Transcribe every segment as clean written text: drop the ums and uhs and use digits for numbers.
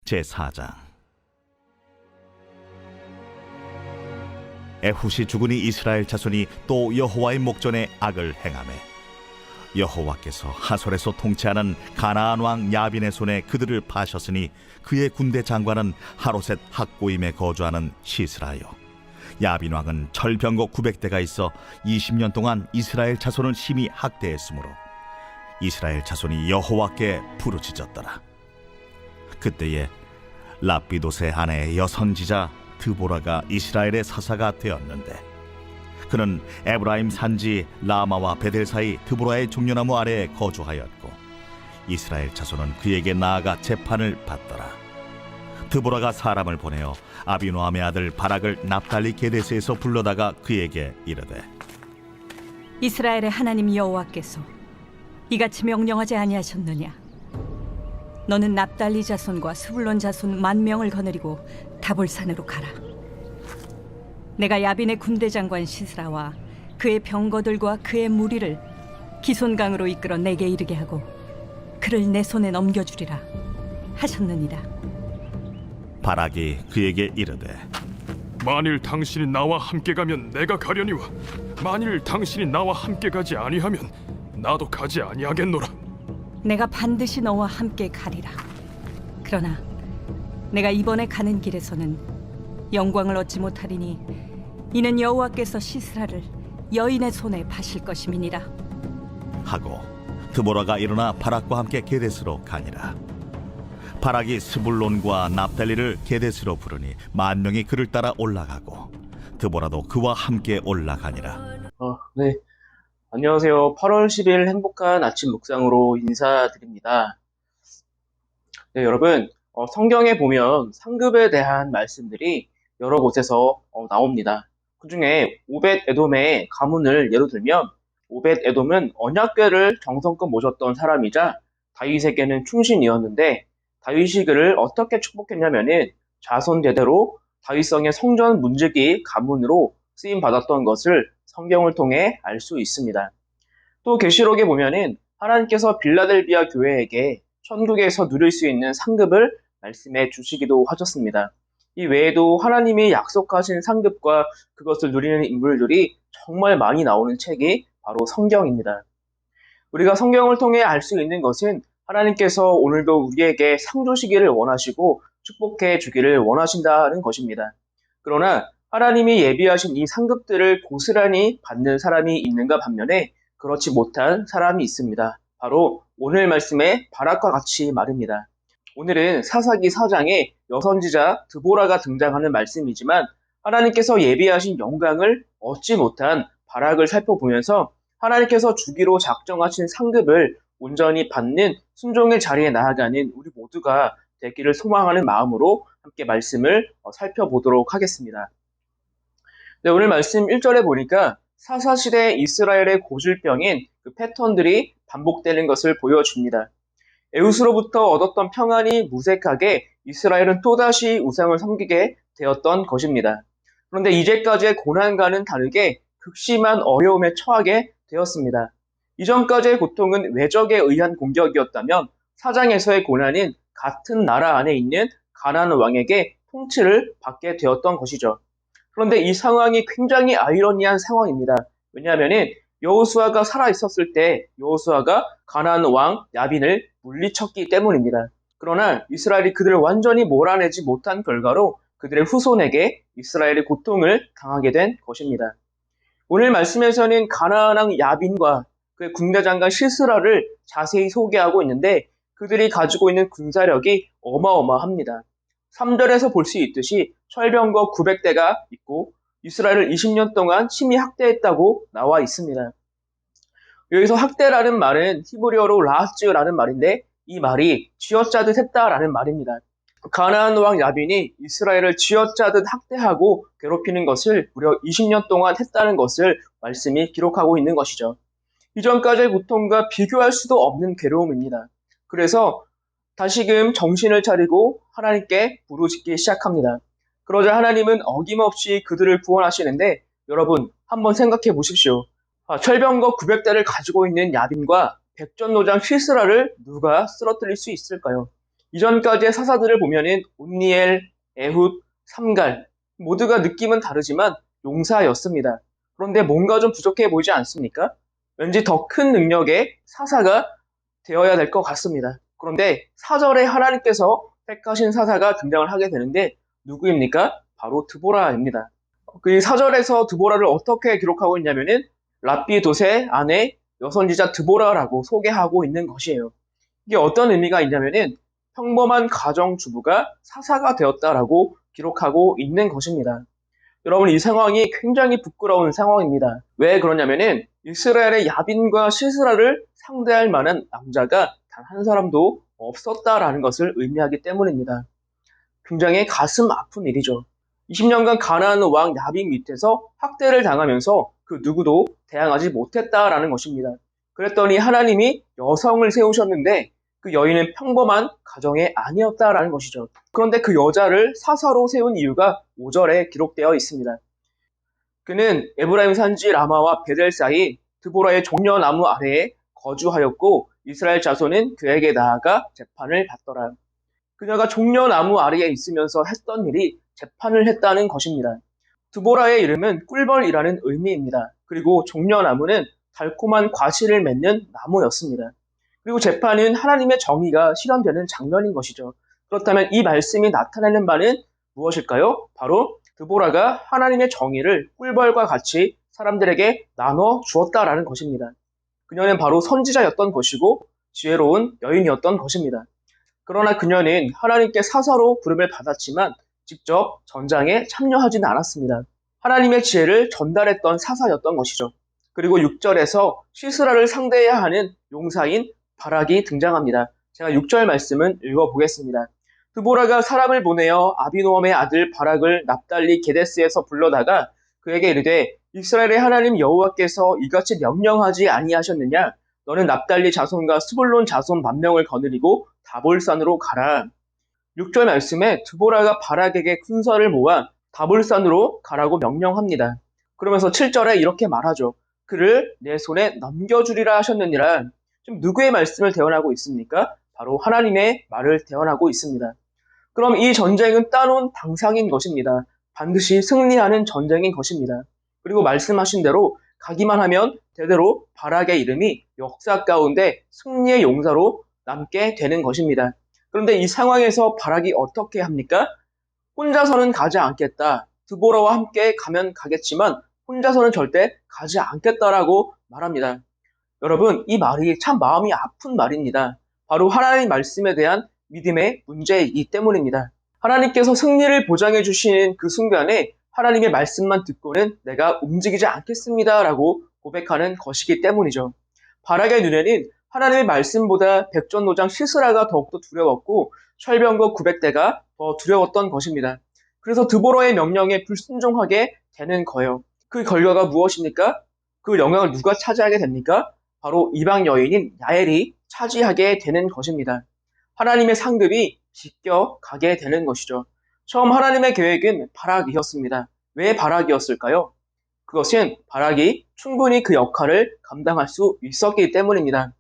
제4장. 에훗이 죽으니 이스라엘 자손이 또 여호와의 목전에 악을 행하매 여호와께서 하솔에서 통치하는 가나안 왕 야빈의 손에 그들을 파셨으니 그의 군대 장관은 하로셋 학고임에 거주하는 시스라요. 야빈 왕은 철병거 900대가 있어 20년 동안 이스라엘 자손을 심히 학대했으므로 이스라엘 자손이 여호와께 부르짖었더라. 그때에 랍비돗의 아내 여선지자 드보라가 이스라엘의 사사가 되었는데, 그는 에브라임 산지 라마와 베델 사이 드보라의 종려나무 아래에 거주하였고 이스라엘 자손은 그에게 나아가 재판을 받더라. 드보라가 사람을 보내어 아비노함의 아들 바락을 납달리 게데스에서 불러다가 그에게 이르되, 이스라엘의 하나님 여호와께서 이같이 명령하지 아니하셨느냐? 너는 납달리 자손과 스불론 자손 10,000명을 거느리고 다볼산으로 가라. 내가 야빈의 군대 장관 시스라와 그의 병거들과 그의 무리를 기손강으로 이끌어 내게 이르게 하고 그를 내 손에 넘겨주리라 하셨느니라. 바락이 그에게 이르되, 만일 당신이 나와 함께 가면 내가 가려니와 만일 당신이 나와 함께 가지 아니하면 나도 가지 아니하겠노라. 내가 반드시 너와 함께 가리라. 그러나 내가 이번에 가는 길에서는 영광을 얻지 못하리니 이는 여호와께서 시스라를 여인의 손에 파실 것임이니라 하고 드보라가 일어나 바락과 함께 게데스로 가니라. 바락이 스불론과 납달리를 게데스로 부르니 10,000명이 그를 따라 올라가고 드보라도 그와 함께 올라가니라. 네. 안녕하세요. 8월 10일 행복한 아침 묵상으로 인사드립니다. 네, 여러분, 성경에 보면 상급에 대한 말씀들이 여러 곳에서 나옵니다. 그 중에 오벳 에돔의 가문을 예로 들면, 오벳 에돔은 언약궤를 정성껏 모셨던 사람이자 다윗에게는 충신이었는데, 다윗이 그를 어떻게 축복했냐면은 자손 대대로 다윗성의 성전 문지기 가문으로 쓰임 받았던 것을 성경을 통해 알 수 있습니다. 또 계시록에 보면은 하나님께서 빌라델비아 교회에게 천국에서 누릴 수 있는 상급을 말씀해 주시기도 하셨습니다. 이 외에도 하나님이 약속하신 상급과 그것을 누리는 인물들이 정말 많이 나오는 책이 바로 성경입니다. 우리가 성경을 통해 알 수 있는 것은 하나님께서 오늘도 우리에게 상 주시기를 원하시고 축복해 주기를 원하신다는 것입니다. 그러나 하나님이 예비하신 이 상급들을 고스란히 받는 사람이 있는가 반면에 그렇지 못한 사람이 있습니다. 바로 오늘 말씀의 바락과 같이 말입니다. 오늘은 사사기 4장에 여선지자 드보라가 등장하는 말씀이지만 하나님께서 예비하신 영광을 얻지 못한 바락을 살펴보면서 하나님께서 주기로 작정하신 상급을 온전히 받는 순종의 자리에 나아가는 우리 모두가 되기를 소망하는 마음으로 함께 말씀을 살펴보도록 하겠습니다. 네, 오늘 말씀 1절에 보니까 사사시대 이스라엘의 고질병인 그 패턴들이 반복되는 것을 보여줍니다. 에훗으로부터 얻었던 평안이 무색하게 이스라엘은 또다시 우상을 섬기게 되었던 것입니다. 그런데 이제까지의 고난과는 다르게 극심한 어려움에 처하게 되었습니다. 이전까지의 고통은 외적에 의한 공격이었다면 사장에서의 고난은 같은 나라 안에 있는 가나안 왕에게 통치를 받게 되었던 것이죠. 그런데 이 상황이 굉장히 아이러니한 상황입니다. 왜냐하면 여호수아가 살아있었을 때 여호수아가 가나안 왕 야빈을 물리쳤기 때문입니다. 그러나 이스라엘이 그들을 완전히 몰아내지 못한 결과로 그들의 후손에게 이스라엘의 고통을 당하게 된 것입니다. 오늘 말씀에서는 가나안 왕 야빈과 그의 군대 장관 시스라를 자세히 소개하고 있는데 그들이 가지고 있는 군사력이 어마어마합니다. 3절에서 볼 수 있듯이 철병거 900대가 있고 이스라엘을 20년 동안 심히 학대했다고 나와 있습니다. 여기서 학대라는 말은 히브리어로 라하츠라는 말인데 이 말이 쥐어짜듯 했다라는 말입니다. 가나안 왕 야빈이 이스라엘을 쥐어짜듯 학대하고 괴롭히는 것을 무려 20년 동안 했다는 것을 말씀이 기록하고 있는 것이죠. 이전까지의 고통과 비교할 수도 없는 괴로움입니다. 그래서 다시금 정신을 차리고 하나님께 부르짖기 시작합니다. 그러자 하나님은 어김없이 그들을 구원하시는데 여러분 한번 생각해 보십시오. 철병거 900대를 가지고 있는 야빈과 백전노장 시스라를 누가 쓰러뜨릴 수 있을까요? 이전까지의 사사들을 보면은 온니엘, 에훗, 삼갈 모두가 느낌은 다르지만 용사였습니다. 그런데 뭔가 좀 부족해 보이지 않습니까? 왠지 더 큰 능력의 사사가 되어야 될 것 같습니다. 그런데 4절에 하나님께서 택하신 사사가 등장을 하게 되는데 누구입니까? 바로 드보라입니다. 그 4절에서 드보라를 어떻게 기록하고 있냐면은 랍비돗의 아내 여선지자 드보라라고 소개하고 있는 것이에요. 이게 어떤 의미가 있냐면은 평범한 가정주부가 사사가 되었다라고 기록하고 있는 것입니다. 여러분, 이 상황이 굉장히 부끄러운 상황입니다. 왜 그러냐면은 이스라엘의 야빈과 시스라를 상대할 만한 남자가 단 한 사람도 없었다라는 것을 의미하기 때문입니다. 굉장히 가슴 아픈 일이죠. 20년간 가나안 왕 야빈 밑에서 학대를 당하면서 그 누구도 대항하지 못했다라는 것입니다. 그랬더니 하나님이 여성을 세우셨는데 그 여인은 평범한 가정이 아니었다라는 것이죠. 그런데 그 여자를 사사로 세운 이유가 5절에 기록되어 있습니다. 그는 에브라임 산지 라마와 베델 사이 드보라의 종려나무 아래에 거주하였고 이스라엘 자손은 그에게 나아가 재판을 받더라. 그녀가 종려나무 아래에 있으면서 했던 일이 재판을 했다는 것입니다. 드보라의 이름은 꿀벌이라는 의미입니다. 그리고 종려나무는 달콤한 과실을 맺는 나무였습니다. 그리고 재판은 하나님의 정의가 실현되는 장면인 것이죠. 그렇다면 이 말씀이 나타내는 바는 무엇일까요? 바로 드보라가 하나님의 정의를 꿀벌과 같이 사람들에게 나눠 주었다라는 것입니다. 그녀는 바로 선지자였던 것이고 지혜로운 여인이었던 것입니다. 그러나 그녀는 하나님께 사사로 부름을 받았지만 직접 전장에 참여하지는 않았습니다. 하나님의 지혜를 전달했던 사사였던 것이죠. 그리고 6절에서 시스라를 상대해야 하는 용사인 바락이 등장합니다. 제가 6절 말씀은 읽어보겠습니다. 드보라가 사람을 보내어 아비노함의 아들 바락을 납달리 게데스에서 불러다가 그에게 이르되 이스라엘의 하나님 여호와께서 이같이 명령하지 아니하셨느냐? 너는 납달리 자손과 스불론 자손 만명을 거느리고 다볼산으로 가라. 6절 말씀에 드보라가 바락에게 군사를 모아 다볼산으로 가라고 명령합니다. 그러면서 7절에 이렇게 말하죠. 그를 내 손에 넘겨주리라 하셨느니라. 지금 누구의 말씀을 대언하고 있습니까? 바로 하나님의 말을 대언하고 있습니다. 그럼 이 전쟁은 따놓은 당상인 것입니다. 반드시 승리하는 전쟁인 것입니다. 그리고 말씀하신 대로 가기만 하면 대대로 바락의 이름이 역사 가운데 승리의 용사로 남게 되는 것입니다. 그런데 이 상황에서 바락이 어떻게 합니까? 혼자서는 가지 않겠다. 드보라와 함께 가면 가겠지만 혼자서는 절대 가지 않겠다라고 말합니다. 여러분, 이 말이 참 마음이 아픈 말입니다. 바로 하나님의 말씀에 대한 믿음의 문제이기 때문입니다. 하나님께서 승리를 보장해 주시는 그 순간에 하나님의 말씀만 듣고는 내가 움직이지 않겠습니다 라고 고백하는 것이기 때문이죠. 바락의 눈에는 하나님의 말씀보다 백전노장 시스라가 더욱더 두려웠고 철병거 900대가 더 두려웠던 것입니다. 그래서 드보라의 명령에 불순종하게 되는 거예요. 그 결과가 무엇입니까? 그 영광을 누가 차지하게 됩니까? 바로 이방 여인인 야엘이 차지하게 되는 것입니다. 하나님의 상급이 비껴가게 되는 것이죠. 처음 하나님의 계획은 바락이었습니다. 왜 바락이었을까요? 그것은 바락이 충분히 그 역할을 감당할 수 있었기 때문입니다.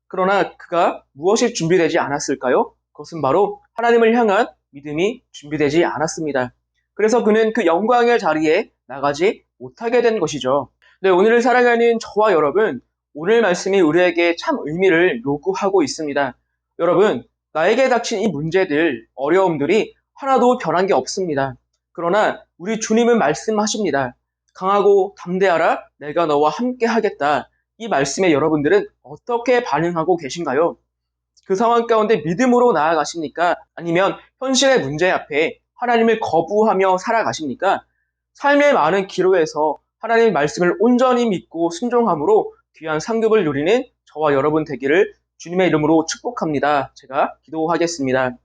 그러나 그가 무엇이 준비되지 않았을까요? 그것은 바로 하나님을 향한 믿음이 준비되지 않았습니다. 그래서 그는 그 영광의 자리에 나가지 못하게 된 것이죠. 네, 오늘을 살아가는 저와 여러분, 오늘 말씀이 우리에게 참 의미를 요구하고 있습니다. 여러분, 나에게 닥친 이 문제들, 어려움들이 하나도 변한 게 없습니다. 그러나 우리 주님은 말씀하십니다. 강하고 담대하라, 내가 너와 함께 하겠다. 이 말씀에 여러분들은 어떻게 반응하고 계신가요? 그 상황 가운데 믿음으로 나아가십니까? 아니면 현실의 문제 앞에 하나님을 거부하며 살아가십니까? 삶의 많은 기로에서 하나님의 말씀을 온전히 믿고 순종함으로 귀한 상급을 누리는 저와 여러분 되기를 주님의 이름으로 축복합니다. 제가 기도하겠습니다.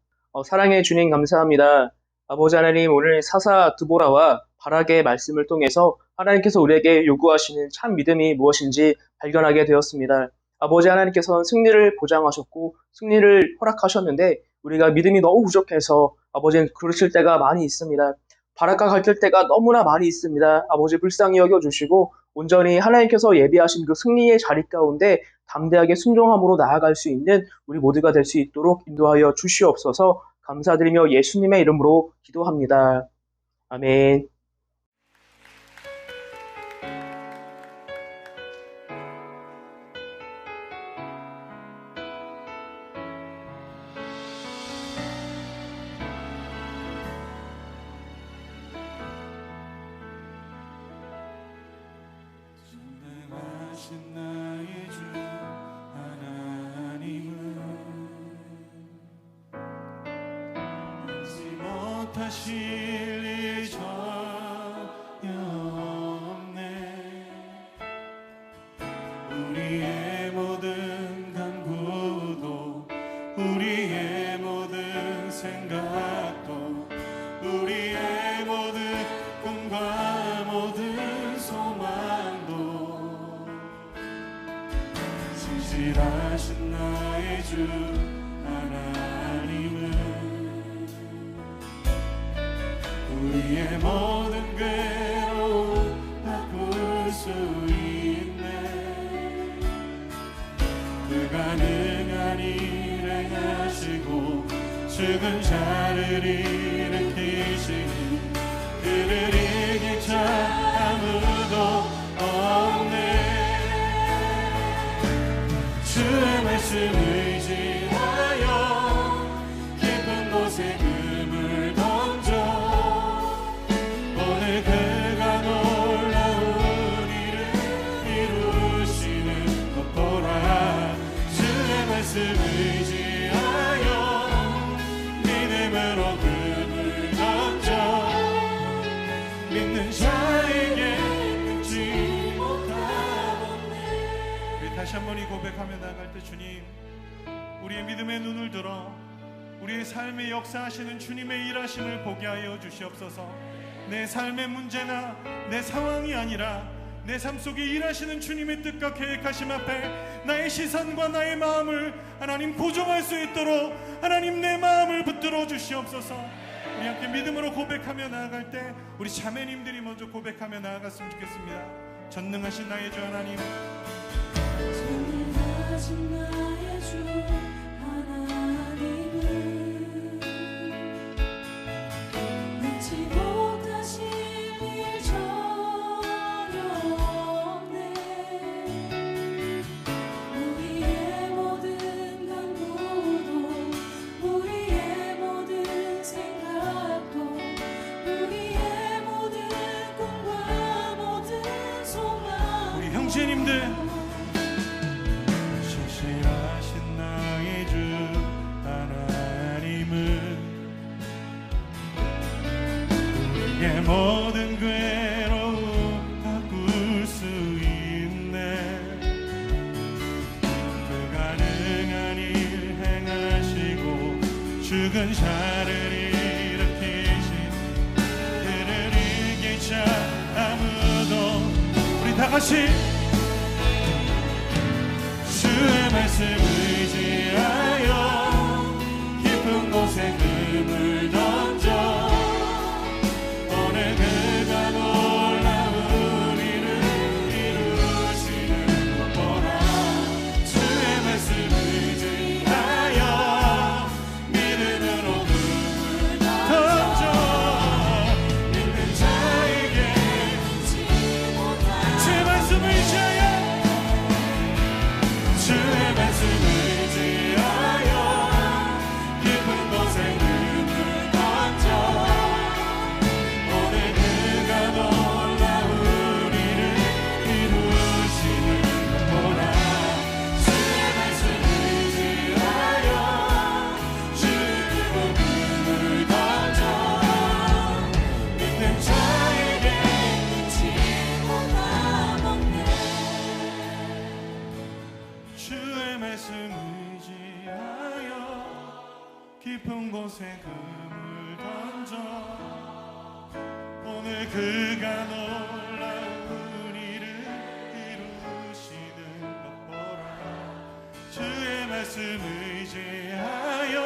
사랑의 주님 감사합니다. 아버지 하나님, 오늘 사사 드보라와 바락의 말씀을 통해서 하나님께서 우리에게 요구하시는 참 믿음이 무엇인지 발견하게 되었습니다. 아버지 하나님께서는 승리를 보장하셨고 승리를 허락하셨는데 우리가 믿음이 너무 부족해서 아버지는 그러실 때가 많이 있습니다. 바락과 같을 때가 너무나 많이 있습니다. 아버지 불쌍히 여겨주시고 온전히 하나님께서 예비하신 그 승리의 자리 가운데 담대하게 순종함으로 나아갈 수 있는 우리 모두가 될 수 있도록 인도하여 주시옵소서. 감사드리며 예수님의 이름으로 기도합니다. 아멘. 전능하신 나의 주 하나님은 알지 못하실 일 전혀 없네. 우리의 모든 간구도 우리의 모든 생각도 우리의 모든 꿈과 모든 소망도 진실하신 나의 주 하나님은 우리의 모든 괴로움 바꿀 수 있네. 불가능한 일 행하시고 죽은 자를 일으키시니 그를 이길 자 아무도 없네. 주의 말씀 의지하여 깊은 곳에 금을 던져 오늘 그가 놀라운 일을 이루시는 것 보라. 주의 말씀 의지하여 믿음으로 금을 던져 믿는 자에게 끊지 못하겠네. 우리 다시 한번 이 고백하며 나아갈 때 주님, 우리의 믿음의 눈을 들어 우리의 삶에 역사하시는 주님의 일하심을 보게 하여 주시옵소서. 내 삶의 문제나 내 상황이 아니라 내 삶 속에 일하시는 주님의 뜻과 계획하심 앞에 나의 시선과 나의 마음을 하나님 고정할 수 있도록 하나님 내 마음을 붙들어 주시옵소서. 우리 함께 믿음으로 고백하며 나아갈 때 우리 자매님들이 먼저 고백하며 나아갔으면 좋겠습니다. 전능하신 나의 주 하나님, 전능하신 나의 주 하나님은 알지 못하실 일 전혀 없네. 우리의 모든 간구도 우리의 모든 생각도 우리의 모든 꿈과 모든 소망 우리 형제님들, 신실하신 나의 주 하나님은 우리의 모든 괴로움 바꿀 수 있네. 불가능한 일 행하시고 죽은 자를 일으키신 그를 이길 자 아무도. 우리 다 같이 주의 말씀 의지하여 깊은 곳에 금을 던져 오늘 그가 놀라운 일을 이루시는 것 보라. 주의 말씀 의지하여 믿음으로 금을 던져 믿는 자에게 주의 말씀 의지하여 주의 말씀 의지하여 깊은 곳에 금을 던져 오늘 그가 놀라운 일을 이루시는 것 보라. 주의 말씀 의지하여 주의 금을 던져 믿는 자에게 끊지 못하겠네. 주의 말씀 의지하여 깊은 곳에 금을 던져 오늘 그가 놀라운 일을 이루시는 것 보라. 주의 말씀 의지하여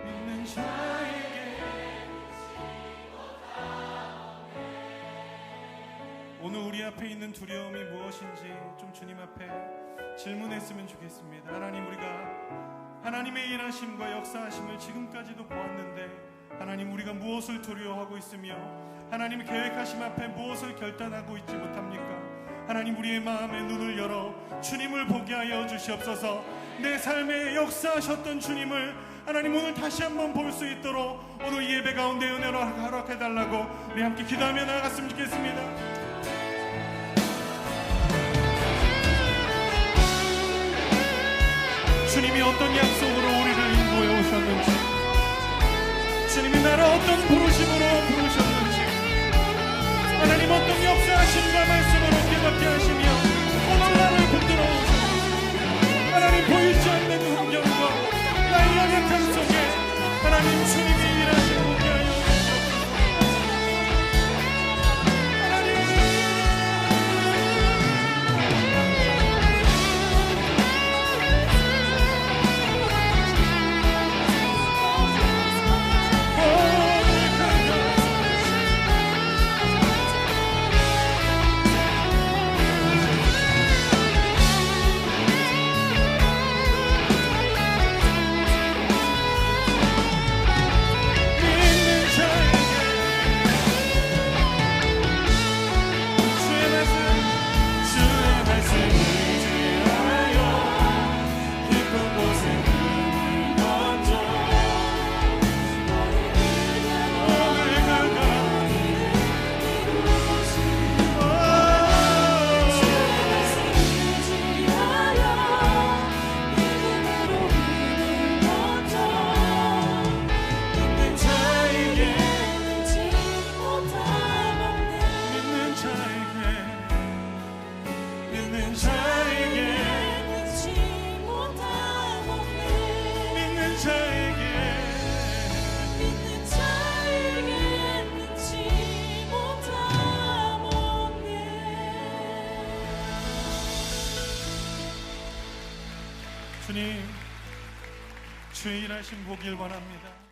믿는 자에게 앞에 있는 두려움이 무엇인지 좀 주님 앞에 질문했으면 좋겠습니다. 하나님, 우리가 하나님의 일하심과 역사하심을 지금까지도 보았는데 하나님, 우리가 무엇을 두려워하고 있으며 하나님이 계획하심 앞에 무엇을 결단하고 있지 못합니까? 하나님, 우리의 마음의 눈을 열어 주님을 보게 하여 주시옵소서. 내 삶에 역사하셨던 주님을 하나님 오늘 다시 한번 볼 수 있도록 오늘 이 예배 가운데 은혜로 허락해달라고 우리 함께 기도하며 나아갔으면 좋겠습니다. 주님이 어떤 약속으로 우리를 인도해 오셨는지, 주님이 나를 어떤 부르심으로 부르셨는지, 하나님 어떤 역사하심과 말씀으로 깨닫게 하시며 오늘 나를 붙들어 오셨는지, 하나님 보이지 않는 환경과 나의 연약함 속에 하나님 주님이 일하시고 보게 하여 주님, 주의 일하심 보길 원합니다.